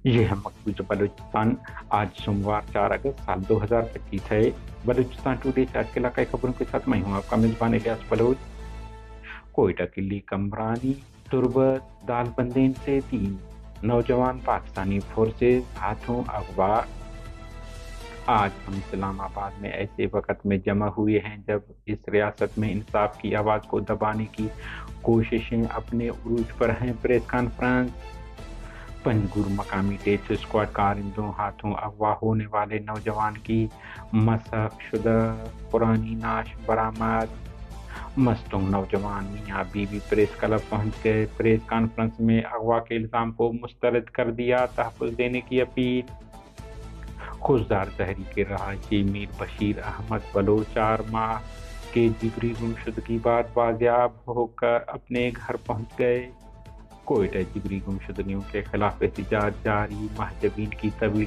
یہ ہے مقبوضہ بلوچستان۔ آج سوموار 4 اگست سال 2025 ہے۔ بلوچستان ٹوڈے سے آج کے علاقائی خبروں کے ساتھ میں ہوں آپ کا میزبان الیاس بلوچ۔ کوئٹہ قلی کمرانی تربت دال بندین سے 3 نوجوان پاکستانی فورسز ہاتھوں اغوا۔ آج ہم اسلام آباد میں ایسے وقت میں جمع ہوئے ہیں جب اس ریاست میں انصاف کی آواز کو دبانے کی کوششیں اپنے عروج پر ہیں۔ Press conference. پنجگور مقامی ڈیتھ اسکواڈ کارندوں ہاتھوں اغوا ہونے والے نوجوان کی مسخ شدہ پرانی نعش برآمد۔ مستونگ نوجوان میاں بیوی پریس کلب پہنچ گئے۔ پریس کانفرنس میں اغوا کے الزام کو مسترد کر دیا، تحفظ دینے کی اپیل۔ خوزدار تحریک رہائشی میر بشیر احمد بلوچ 4 ماہ کے جبری گمشدگی بعد بازیاب ہو کر اپنے گھر پہنچ گئے۔ کوئٹہ جبری گمشدگیوں کے خلاف احتجاج جاری، محجبین کی طویل